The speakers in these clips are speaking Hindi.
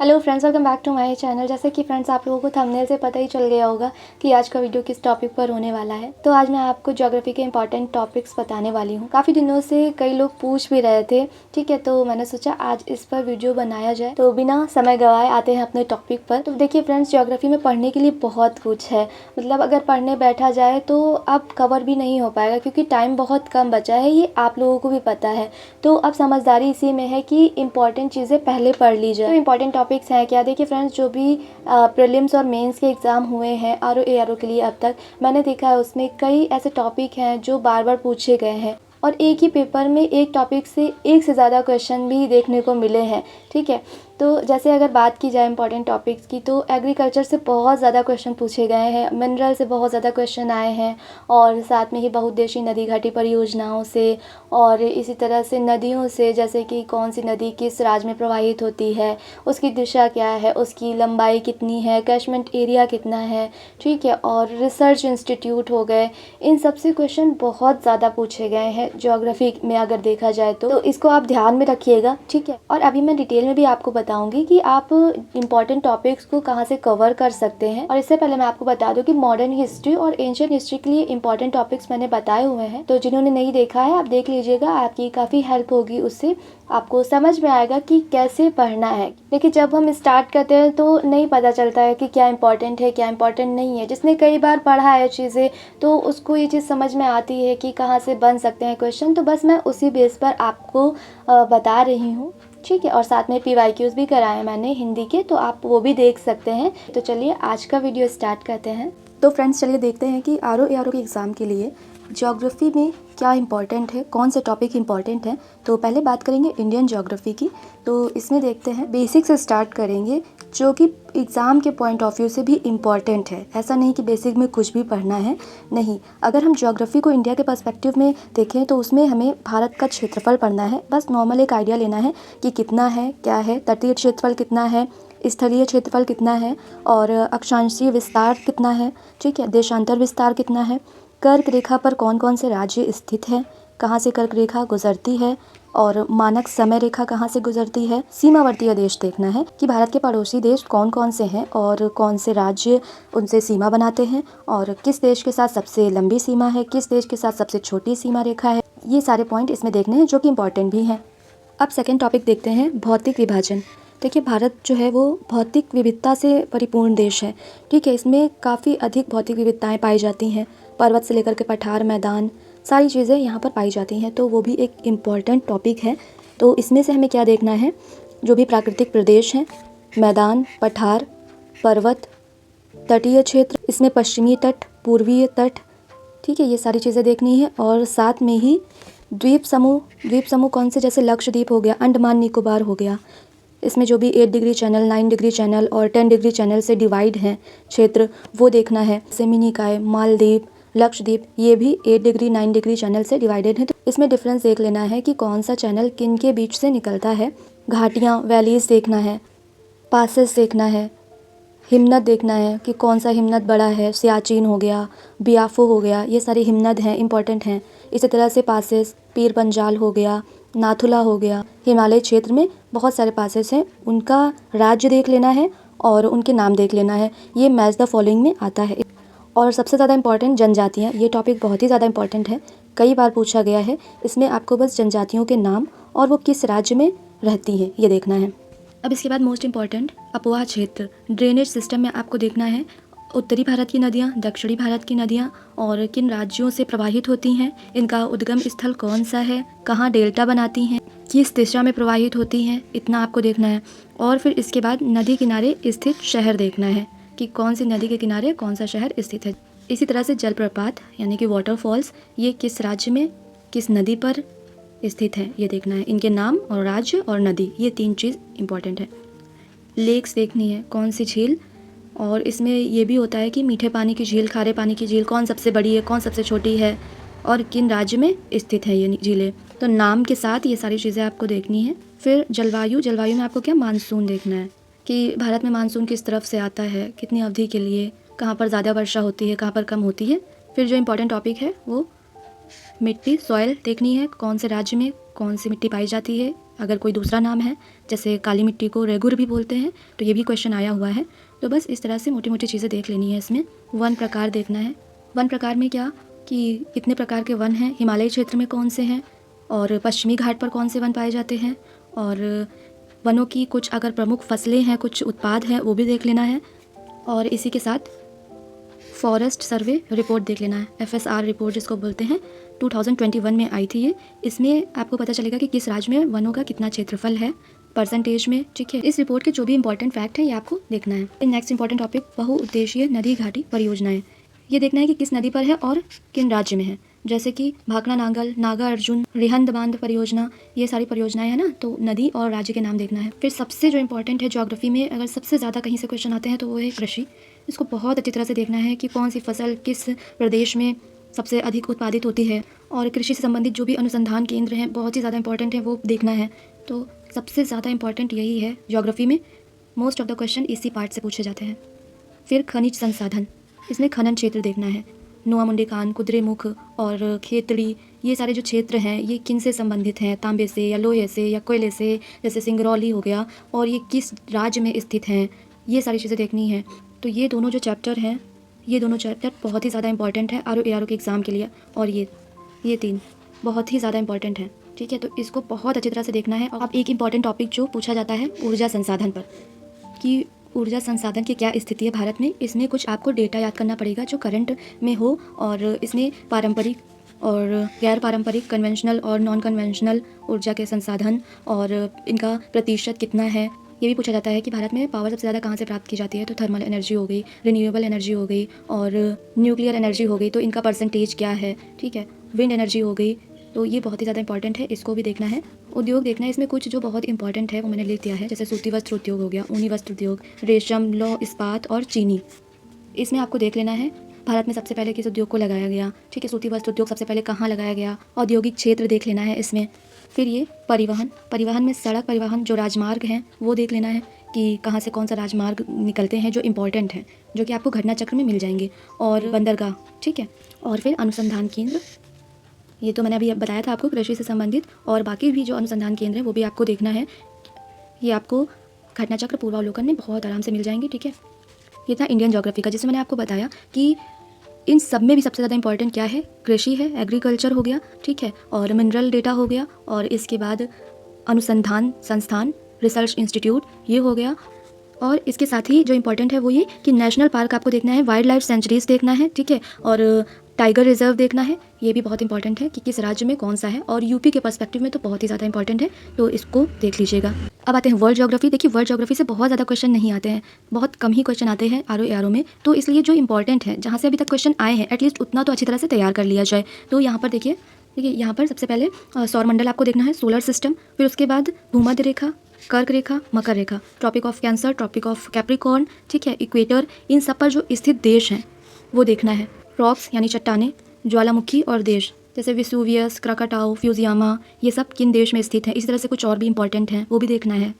Hello friends, welcome back to my channel. जैसे कि फ्रेंड्स आप लोगों को थंबनेल से पता ही चल गया होगा कि आज का वीडियो किस टॉपिक पर होने वाला है। तो आज मैं आपको ज्योग्राफी के इंपॉर्टेंट टॉपिक्स बताने वाली हूँ। काफ़ी दिनों से कई लोग पूछ भी रहे थे, ठीक है, तो मैंने सोचा आज इस पर वीडियो बनाया जाए। तो बिना समय गवाए आते हैं अपने टॉपिक पर। तो देखिए फ्रेंड्स, ज्योग्राफी में पढ़ने के लिए बहुत कुछ है। मतलब अगर पढ़ने बैठा जाए तो अब कवर भी नहीं हो पाएगा, क्योंकि टाइम बहुत कम बचा है, ये आप लोगों को भी पता है। तो अब समझदारी इसी में है कि इंपॉर्टेंट चीज़ें पहले पढ़ ली जाए। तो इंपॉर्टेंट टॉपिक्स हैं क्या, देखिए फ्रेंड्स, जो भी प्रीलिम्स और मेंस के एग्ज़ाम हुए हैं आरओ एआरओ के लिए अब तक, मैंने देखा है उसमें कई ऐसे टॉपिक हैं जो बार बार पूछे गए हैं, और एक ही पेपर में एक टॉपिक से एक से ज़्यादा क्वेश्चन भी देखने को मिले हैं। ठीक है, तो जैसे अगर बात की जाए इंपॉर्टेंट टॉपिक्स की, तो एग्रीकल्चर से बहुत ज़्यादा क्वेश्चन पूछे गए हैं, मिनरल से बहुत ज़्यादा क्वेश्चन आए हैं, और साथ में ही बहुउद्देशीय नदी घाटी परियोजनाओं से, और इसी तरह से नदियों से, जैसे कि कौन सी नदी किस राज्य में प्रवाहित होती है, उसकी दिशा क्या है, उसकी लंबाई कितनी है, कैचमेंट एरिया कितना है, ठीक है, और रिसर्च इंस्टीट्यूट हो गए। इन सब से क्वेश्चन बहुत ज़्यादा पूछे गए हैं ज्योग्राफी में अगर देखा जाए तो इसको आप ध्यान में रखिएगा, ठीक है। और अभी मैं डिटेल में भी आपको बताऊंगी कि आप इंपॉर्टेंट टॉपिक्स को कहाँ से कवर कर सकते हैं। और इससे पहले मैं आपको बता दूं कि मॉडर्न हिस्ट्री और एंशिएंट हिस्ट्री के लिए इंपॉर्टेंट टॉपिक्स मैंने बताए हुए हैं, तो जिन्होंने नहीं देखा है आप देख लीजिएगा, आपकी काफ़ी हेल्प होगी, उससे आपको समझ में आएगा कि कैसे पढ़ना है। देखिए जब हम स्टार्ट करते हैं तो नहीं पता चलता है कि क्या इंपॉर्टेंट है क्या इंपॉर्टेंट नहीं है। जिसने कई बार पढ़ा है चीज़ें तो उसको ये चीज़ समझ में आती है कि कहाँ से बन सकते हैं क्वेश्चन। तो बस मैं उसी बेस पर आपको बता रही हूँ, ठीक है। और साथ में PYQs भी कराए मैंने हिंदी के, तो आप वो भी देख सकते हैं। तो चलिए आज का वीडियो स्टार्ट करते हैं। तो फ्रेंड्स चलिए देखते हैं कि आरओ एआरओ के एग्ज़ाम के लिए ज्योग्राफी में क्या इंपॉर्टेंट है, कौन से टॉपिक इंपॉर्टेंट हैं। तो पहले बात करेंगे इंडियन ज्योग्राफी की। तो इसमें देखते हैं, बेसिक से स्टार्ट करेंगे, जो कि एग्ज़ाम के पॉइंट ऑफ व्यू से भी इम्पॉर्टेंट है। ऐसा नहीं कि बेसिक में कुछ भी पढ़ना है, नहीं। अगर हम ज्योग्राफी को इंडिया के पर्सपेक्टिव में देखें तो उसमें हमें भारत का क्षेत्रफल पढ़ना है। बस नॉर्मल एक आइडिया लेना है कि कितना है, क्या है, तटीय क्षेत्रफल कितना है, स्थलीय क्षेत्रफल कितना है, और अक्षांशीय विस्तार कितना है, ठीक है, देशांतर विस्तार कितना है, कर्क रेखा पर कौन कौन से राज्य स्थित है, कहाँ से कर्क रेखा गुजरती है, और मानक समय रेखा कहाँ से गुजरती है। सीमावर्ती देश देखना है कि भारत के पड़ोसी देश कौन कौन से हैं और कौन से राज्य उनसे सीमा बनाते हैं, और किस देश के साथ सबसे लंबी सीमा है, किस देश के साथ सबसे छोटी सीमा रेखा है। ये सारे पॉइंट इसमें देखने हैं जो कि इम्पॉर्टेंट भी हैं। अब सेकेंड टॉपिक देखते हैं, भौतिक विभाजन। देखिए भारत जो है वो भौतिक विविधता से परिपूर्ण देश है, ठीक है। इसमें काफ़ी अधिक भौतिक विविधताएं पाई जाती हैं, पर्वत से लेकर के पठार, मैदान, सारी चीज़ें यहाँ पर पाई जाती हैं। तो वो भी एक इम्पॉर्टेंट टॉपिक है। तो इसमें से हमें क्या देखना है, जो भी प्राकृतिक प्रदेश हैं, मैदान, पठार, पर्वत, तटीय क्षेत्र, इसमें पश्चिमी तट, पूर्वीय तट, ठीक है, ये सारी चीज़ें देखनी है। और साथ में ही द्वीप समूह कौन से, जैसे लक्षद्वीप हो गया, अंडमान निकोबार हो गया, इसमें जो भी 8 डिग्री चैनल, 9 डिग्री चैनल और 10 डिग्री चैनल से डिवाइड हैं क्षेत्र, वो देखना है। सेमिनिकाय, मालदीव, लक्षद्वीप, ये भी 8 डिग्री 9 डिग्री चैनल से डिवाइडेड है। तो इसमें डिफरेंस देख लेना है कि कौन सा चैनल किन के बीच से निकलता है। घाटियाँ, वैलीज देखना है, पासेस देखना है, हिमनद देखना है कि कौन सा हिमनद बड़ा है, सियाचिन हो गया, बियाफो हो गया, ये सारे हिमनद हैं, इंपॉर्टेंट हैं। इसी तरह से पासेस, पीर पंजाल हो गया, नाथुला हो गया, हिमालय क्षेत्र में बहुत सारे पासेस हैं, उनका राज्य देख लेना है और उनके नाम देख लेना है। ये मैच द फॉलोइंग में आता है। और सबसे ज़्यादा इंपॉर्टेंट जनजातियाँ, ये टॉपिक बहुत ही ज़्यादा इंपॉर्टेंट है, कई बार पूछा गया है। इसमें आपको बस जनजातियों के नाम और वो किस राज्य में रहती हैं ये देखना है। अब इसके बाद मोस्ट इंपॉर्टेंट अपवाह क्षेत्र, ड्रेनेज सिस्टम में आपको देखना है उत्तरी भारत की नदियाँ, दक्षिणी भारत की नदियाँ और किन राज्यों से प्रवाहित होती हैं, इनका उद्गम स्थल कौन सा है, कहाँ डेल्टा बनाती हैं, किस दिशा में प्रवाहित होती हैं, इतना आपको देखना है। और फिर इसके बाद नदी किनारे स्थित शहर देखना है कि कौन सी नदी के किनारे कौन सा शहर स्थित है। इसी तरह से जलप्रपात यानी कि वाटरफॉल्स, ये किस राज्य में किस नदी पर स्थित है ये देखना है, इनके नाम और राज्य और नदी, ये 3 चीज़ इंपॉर्टेंट है। लेक्स देखनी है, कौन सी झील, और इसमें ये भी होता है कि मीठे पानी की झील, खारे पानी की झील कौन सबसे बड़ी है, कौन सबसे छोटी है, और किन राज्य में स्थित है ये झीलें। तो नाम के साथ ये सारी चीज़ें आपको देखनी है। फिर जलवायु में आपको क्या, मानसून देखना है कि भारत में मानसून किस तरफ से आता है, कितनी अवधि के लिए, कहाँ पर ज़्यादा वर्षा होती है, कहाँ पर कम होती है। फिर जो इंपॉर्टेंट टॉपिक है वो मिट्टी, सॉइल देखनी है, कौन से राज्य में कौन सी मिट्टी पाई जाती है, अगर कोई दूसरा नाम है, जैसे काली मिट्टी को रेगुर भी बोलते हैं, तो ये भी क्वेश्चन आया हुआ है। तो बस इस तरह से मोटी मोटी चीज़ें देख लेनी है। इसमें वन प्रकार देखना है। वन प्रकार में क्या कि कितने प्रकार के वन हैं, हिमालयी क्षेत्र में कौन से हैं, और पश्चिमी घाट पर कौन से वन पाए जाते हैं, और वनों की कुछ अगर प्रमुख फसलें हैं, कुछ उत्पाद हैं, वो भी देख लेना है। और इसी के साथ फॉरेस्ट सर्वे रिपोर्ट देख लेना है, FSR रिपोर्ट जिसको बोलते हैं, 2021 में आई थी ये। इसमें आपको पता चलेगा कि किस राज्य में वनों का कितना क्षेत्रफल है परसेंटेज में, ठीक है। इस रिपोर्ट के जो भी इंपॉर्टेंट फैक्ट है ये आपको देखना है। नेक्स्ट इंपॉर्टेंट टॉपिक बहुउद्देशीय नदी घाटी परियोजनाएं। ये देखना है कि किस नदी पर है और किन राज्य में है, जैसे कि भाखड़ा नांगल, नागा अर्जुन, रिहंद बांध परियोजना, ये सारी परियोजनाएं हैं ना, तो नदी और राज्य के नाम देखना है। फिर सबसे जो इंपॉर्टेंट है ज्योग्राफी में, अगर सबसे ज़्यादा कहीं से क्वेश्चन आते हैं तो वो है कृषि। इसको बहुत अच्छी तरह से देखना है कि कौन सी फसल किस प्रदेश में सबसे अधिक उत्पादित होती है, और कृषि से संबंधित जो भी अनुसंधान केंद्र हैं बहुत ही ज़्यादा इंपॉर्टेंट है, वो देखना है। तो सबसे ज़्यादा इंपॉर्टेंट यही है ज्योग्राफी में। मोस्ट ऑफ द क्वेश्चन इसी पार्ट से पूछे जाते हैं। फिर खनिज संसाधन, इसमें खनन क्षेत्र देखना है। नुआ मुंडी कान, कुद्रेमुख और खेतड़ी, ये सारे जो क्षेत्र हैं ये किन से संबंधित हैं, तांबे से या लोहे से या कोयले से, जैसे सिंगरौली हो गया, और ये किस राज्य में स्थित हैं, ये सारी चीज़ें देखनी है। तो ये दोनों जो चैप्टर हैं, ये दोनों चैप्टर बहुत ही ज़्यादा इंपॉर्टेंट है ARO के एग्ज़ाम के लिए, और ये तीन बहुत ही ज़्यादा इंपॉर्टेंट है, ठीक है। तो इसको बहुत अच्छी तरह से देखना है। अब एक इंपॉर्टेंट टॉपिक जो पूछा जाता है ऊर्जा संसाधन पर, कि ऊर्जा संसाधन की क्या स्थिति है भारत में। इसमें कुछ आपको डेटा याद करना पड़ेगा जो करंट में हो, और इसमें पारंपरिक और गैर पारंपरिक, कन्वेंशनल और नॉन कन्वेंशनल ऊर्जा के संसाधन और इनका प्रतिशत कितना है। ये भी पूछा जाता है कि भारत में पावर सबसे ज़्यादा कहाँ से प्राप्त की जाती है, तो थर्मल एनर्जी हो गई, रिन्यूएबल एनर्जी हो गई, और न्यूक्लियर एनर्जी हो गई, तो इनका परसेंटेज क्या है, ठीक है। विंड एनर्जी हो गई, तो ये बहुत ही ज़्यादा इंपॉर्टेंट है, इसको भी देखना है। उद्योग देखना है, इसमें कुछ जो बहुत इंपॉर्टेंट है वो मैंने लिख दिया है, जैसे सूती वस्त्र उद्योग हो गया, ऊनी वस्त्र उद्योग, रेशम, लौह इस्पात और चीनी। इसमें आपको देख लेना है भारत में सबसे पहले किस उद्योग को लगाया गया, ठीक है। सूती वस्त्र उद्योग सबसे पहले कहाँ लगाया गया, औद्योगिक क्षेत्र देख लेना है इसमें। फिर ये परिवहन में सड़क परिवहन जो राजमार्ग हैं वो देख लेना है कि कहाँ से कौन सा राजमार्ग निकलते हैं जो इंपॉर्टेंट हैं, जो कि आपको घटना चक्र में मिल जाएंगे, और बंदरगाह, ठीक है। और फिर अनुसंधान केंद्र, ये तो मैंने अभी बताया था आपको कृषि से संबंधित, और बाकी भी जो अनुसंधान केंद्र है वो भी आपको देखना है। ये आपको घटना चक्र पूर्वावलोकन में बहुत आराम से मिल जाएंगे, ठीक है। ये था इंडियन ज्योग्राफी का, जिसमें मैंने आपको बताया कि इन सब में भी सबसे ज़्यादा इंपॉर्टेंट क्या है, कृषि है, एग्रीकल्चर हो गया, ठीक है, और मिनरल डेटा हो गया, और इसके बाद अनुसंधान संस्थान, रिसर्च इंस्टीट्यूट, ये हो गया। और इसके साथ ही जो इंपॉर्टेंट है वो ये कि नेशनल पार्क आपको देखना है, वाइल्ड लाइफ सेंचुरीज देखना है, ठीक है, और टाइगर रिजर्व देखना है। ये भी बहुत इंपॉर्टेंट है कि किस राज्य में कौन सा है, और यूपी के पर्सपेक्टिव में तो बहुत ही ज़्यादा इंपॉर्टेंट है, तो इसको देख लीजिएगा। अब आते हैं वर्ल्ड ज्योग्राफी। देखिए वर्ल्ड ज्योग्राफी से बहुत ज़्यादा क्वेश्चन नहीं आते हैं, बहुत कम ही क्वेश्चन आते हैं ARO में, तो इसलिए जो इंपॉर्टेंट है, जहाँ से अभी तक क्वेश्चन आए हैं, एटलीस्ट उतना तो अच्छी तरह से तैयार कर लिया जाए। तो यहाँ पर देखिए यहाँ पर सबसे पहले सौरमंडल आपको देखना है, सोलर सिस्टम, फिर उसके बाद भूमध्य रेखा, कर्क रेखा, मकर रेखा, tropic of cancer, tropic of capricorn, ठीक है, इक्वेटर, इन सब पर जो स्थित देश हैं वो देखना है। रॉक्स यानी चट्टाने, ज्वालामुखी और देश, जैसे विसुवियस, क्राकाटाओ, फ्यूजियामा, ये सब किन देश में स्थित हैं। इसी तरह से कुछ और भी इंपॉर्टेंट हैं, वो भी देखना है।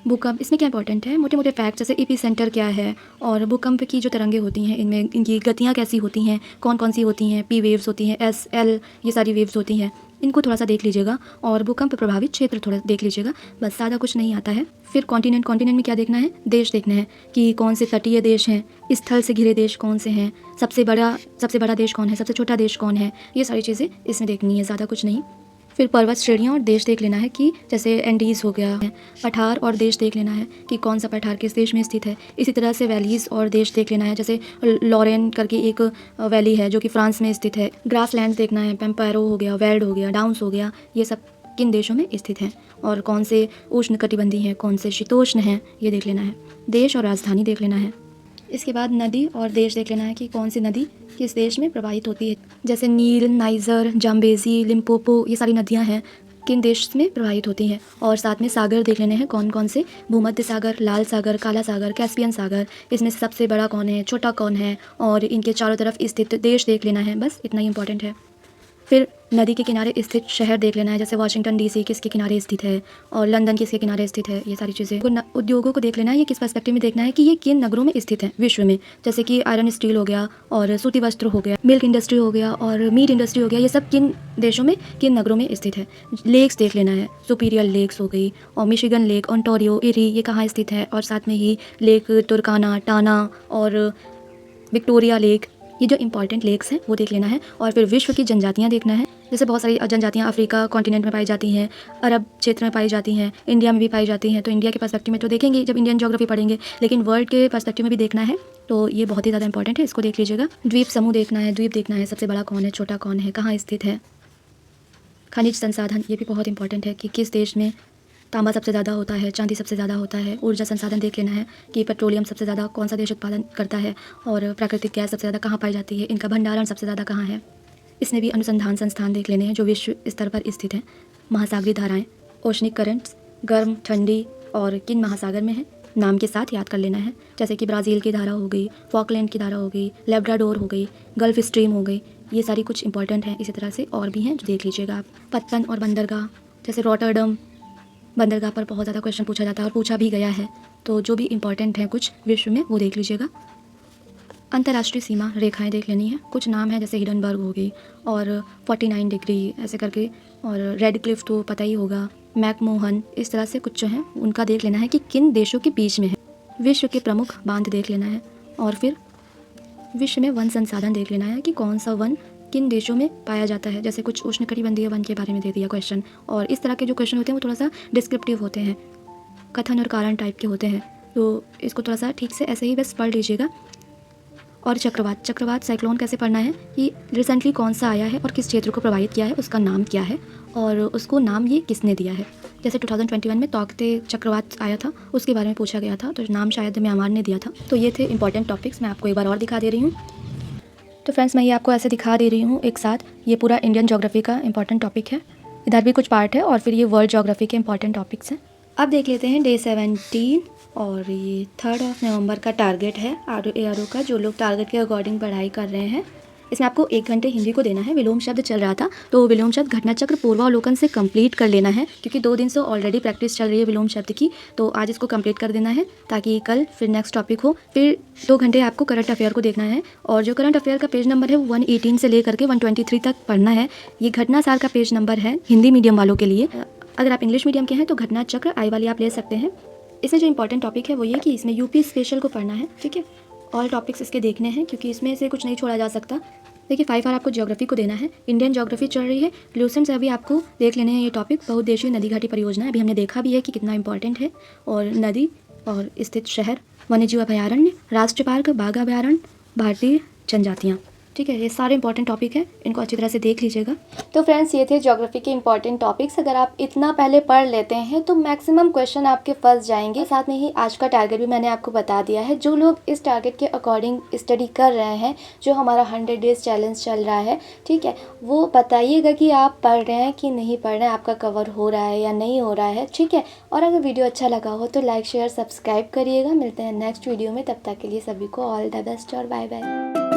भूकंप, इसमें क्या इंपॉर्टेंट है, मोटे मोटे फैक्ट, जैसे एपी सेंटर क्या है, और भूकंप की जो तरंगें होती हैं इनमें इनकी गतियाँ कैसी होती हैं, कौन कौन सी होती हैं, P वेव्स होती हैं, SL, ये सारी वेव्स होती हैं, इनको थोड़ा सा देख लीजिएगा, और भूकंप प्रभावित क्षेत्र थोड़ा देख लीजिएगा, बस, ज़्यादा कुछ नहीं आता है। फिर कॉन्टिनेंट में क्या देखना है, देश देखना है कि कौन से तटीय देश हैं, स्थल से घिरे देश कौन से हैं, सबसे बड़ा देश कौन है, सबसे छोटा देश कौन है, ये सारी चीज़ें इसमें देखनी है, ज़्यादा कुछ नहीं। फिर पर्वत श्रेणियाँ और देश देख लेना है कि जैसे एंडीज़ हो गया है, पठार और देश देख लेना है कि कौन सा पठार किस देश में स्थित है। इसी तरह से वैलीज़ और देश देख लेना है, जैसे लॉरेन करके एक वैली है जो कि फ्रांस में स्थित है। ग्रास लैंड देखना है, पेम्पेरो हो गया, वेल्ड हो गया, डाउन्स हो गया, ये सब किन देशों में स्थित हैं, और कौन से उष्ण कटिबंधी हैं, कौन से शीतोष्ण हैं, ये देख लेना है। देश और राजधानी देख लेना है। इसके बाद नदी और देश देख लेना है कि कौन सी नदी किस देश में प्रवाहित होती है, जैसे नील, नाइजर, जाम्बेजी, लिम्पोपो, ये सारी नदियां हैं किन देश में प्रवाहित होती हैं। और साथ में सागर देख लेने हैं, कौन कौन से, भूमध्य सागर, लाल सागर, काला सागर, कैस्पियन सागर, इसमें से सबसे बड़ा कौन है, छोटा कौन है, और इनके चारों तरफ स्थित देश देख लेना है, बस इतना ही इंपॉर्टेंट है। फिर नदी के किनारे स्थित शहर देख लेना है, जैसे वाशिंगटन डीसी किसके किनारे स्थित है और लंदन किसके किनारे स्थित है, ये सारी चीज़ें। उद्योगों को देख लेना है, ये किस पर्सपेक्टिव में देखना है कि ये किन नगरों में स्थित है विश्व में, जैसे कि आयरन स्टील हो गया और सूती वस्त्र हो गया, मिल्क इंडस्ट्री हो गया और मीट इंडस्ट्री हो गया, ये सब किन देशों में किन नगरों में स्थित है। लेक्स देख लेना है, सुपीरियर लेक्स हो गई और मिशिगन लेक, ओंटारियो, इरी, ये कहाँ स्थित है, और साथ में ही लेक तुर्काना, टाना और विक्टोरिया लेक, ये जो इंपॉर्टेंट लेक्स हैं वो देख लेना है। और फिर विश्व की जनजातियाँ देखना है, जैसे बहुत सारी जनजातियाँ अफ्रीका कॉन्टिनेंट में पाई जाती हैं, अरब क्षेत्र में पाई जाती हैं, इंडिया में भी पाई जाती हैं। तो इंडिया के पर्सपेक्टिव में तो देखेंगे जब इंडियन ज्योग्राफी पढ़ेंगे, लेकिन वर्ल्ड के पर्सपेक्टिव में भी देखना है, तो ये बहुत ही ज़्यादा इंपॉर्टेंट है, इसको देख लीजिएगा। द्वीप समूह देखना है, द्वीप देखना है, सबसे बड़ा कौन है, छोटा कौन है, कहाँ स्थित है। खनिज संसाधन, ये भी बहुत इंपॉर्टेंट है कि किस देश में तांबा सबसे ज़्यादा होता है, चांदी सबसे ज़्यादा होता है। ऊर्जा संसाधन देख लेना है कि पेट्रोलियम सबसे ज़्यादा कौन सा देश उत्पादन करता है और प्राकृतिक गैस सबसे ज़्यादा कहाँ पाई जाती है, इनका भंडारण सबसे ज़्यादा कहाँ है। इसमें भी अनुसंधान संस्थान देख लेने हैं जो विश्व स्तर पर स्थित हैं। महासागरीय धाराएं, ओशनिक करंट्स, गर्म, ठंडी और किन महासागर में है, नाम के साथ याद कर लेना है, जैसे कि ब्राज़ील की धारा हो गई, फॉकलैंड की धारा हो गई, लेब्राडोर हो गई, गल्फ स्ट्रीम हो गई, ये सारी कुछ इंपॉर्टेंट हैं। इसी तरह से और भी हैं जो देख लीजिएगा आप। पत्तन और बंदरगाह, जैसे रॉटरडम बंदरगाह पर बहुत ज़्यादा क्वेश्चन पूछा जाता है और पूछा भी गया है, तो जो भी इंपॉर्टेंट हैं कुछ विश्व में वो देख लीजिएगा। अंतर्राष्ट्रीय सीमा रेखाएं देख लेनी है, कुछ नाम है जैसे हिडनबर्ग हो गई और 49 डिग्री ऐसे करके, और रेड क्लिफ तो पता ही होगा, मैकमोहन, इस तरह से कुछ जो है उनका देख लेना है कि किन देशों के बीच में है। विश्व के प्रमुख बांध देख लेना है और फिर विश्व में वन संसाधन देख लेना है कि कौन सा वन किन देशों में पाया जाता है, जैसे कुछ उष्णकटिबंधीय वन के बारे में दे दिया क्वेश्चन। और इस तरह के जो क्वेश्चन होते हैं वो थोड़ा सा डिस्क्रिप्टिव होते हैं, कथन और कारण टाइप के होते हैं, तो इसको थोड़ा सा ठीक से ऐसे ही बस पढ़ लीजिएगा। और चक्रवात साइक्लोन कैसे पढ़ना है कि रिसेंटली कौन सा आया है और किस क्षेत्र को प्रभावित किया है, उसका नाम क्या है और उसको नाम ये किसने दिया है। जैसे 2021 में तौकते चक्रवात आया था, उसके बारे में पूछा गया था, तो नाम शायद म्यांमार ने दिया था। तो ये थे इंपॉर्टेंट टॉपिक्स, मैं आपको एक बार और दिखा दे रही हूँ। तो फ्रेंड्स, मैं ये आपको ऐसे दिखा दे रही हूँ एक साथ, ये पूरा इंडियन ज्योग्राफी का इंपॉर्टेंट टॉपिक है, इधर भी कुछ पार्ट है और फिर ये वर्ल्ड ज्योग्राफी के इंपॉर्टेंट टॉपिक्स हैं। अब देख लेते हैं डे 17 और ये 3 नवंबर का टारगेट है ARO का, जो लोग टारगेट के अकॉर्डिंग पढ़ाई कर रहे हैं। इसमें आपको 1 घंटे हिंदी को देना है। विलोम शब्द चल रहा था, तो विलोम शब्द घटनाचक्र पूर्वावलोकन से कंप्लीट कर लेना है, क्योंकि 2 दिन से ऑलरेडी प्रैक्टिस चल रही है विलोम शब्द की, तो आज इसको कंप्लीट कर देना है ताकि कल फिर नेक्स्ट टॉपिक हो। फिर 2 घंटे आपको करंट अफेयर को देखना है, और जो करंट अफेयर का पेज नंबर है वो 118 से लेकर के 123 तक पढ़ना है। ये घटनासार का पेज नंबर है हिंदी मीडियम वालों के लिए। अगर आप इंग्लिश मीडियम के हैं तो घटना चक्र आई वाली आप ले सकते हैं। इसमें जो इंपॉर्टेंट टॉपिक है वो ये कि इसमें यूपी स्पेशल को पढ़ना है, ठीक है। ऑल टॉपिक्स इसके देखने हैं क्योंकि इसमें से कुछ नहीं छोड़ा जा सकता। देखिए 5 बार आपको ज्योग्राफी को देना है, इंडियन ज्योग्राफी चल रही है, ल्यूसेंट से अभी आपको देख लेने हैं ये टॉपिक। बहुउद्देशीय नदी घाटी परियोजना अभी हमने देखा भी है कि कितना इंपॉर्टेंट है, और नदी और स्थित शहर, वन्यजीव अभयारण्य, राष्ट्रीय पार्क, बाघ अभयारण्य, भारतीय जनजातियाँ, ठीक है। ये सारे इंपॉर्टेंट टॉपिक हैं, इनको अच्छी तरह से देख लीजिएगा। तो फ्रेंड्स, ये थे ज्योग्राफी के इंपॉर्टेंट टॉपिक्स। अगर आप इतना पहले पढ़ लेते हैं तो मैक्सिमम क्वेश्चन आपके फंस जाएंगे। साथ में ही आज का टारगेट भी मैंने आपको बता दिया है। जो लोग इस टारगेट के अकॉर्डिंग स्टडी कर रहे हैं, जो हमारा 100 डेज चैलेंज चल रहा है, ठीक है, वो बताइएगा कि आप पढ़ रहे हैं कि नहीं पढ़ रहे हैं, आपका कवर हो रहा है या नहीं हो रहा है, ठीक है। और अगर वीडियो अच्छा लगा हो तो लाइक शेयर सब्सक्राइब करिएगा। मिलते हैं नेक्स्ट वीडियो में, तब तक के लिए सभी को ऑल द बेस्ट और बाय बाय।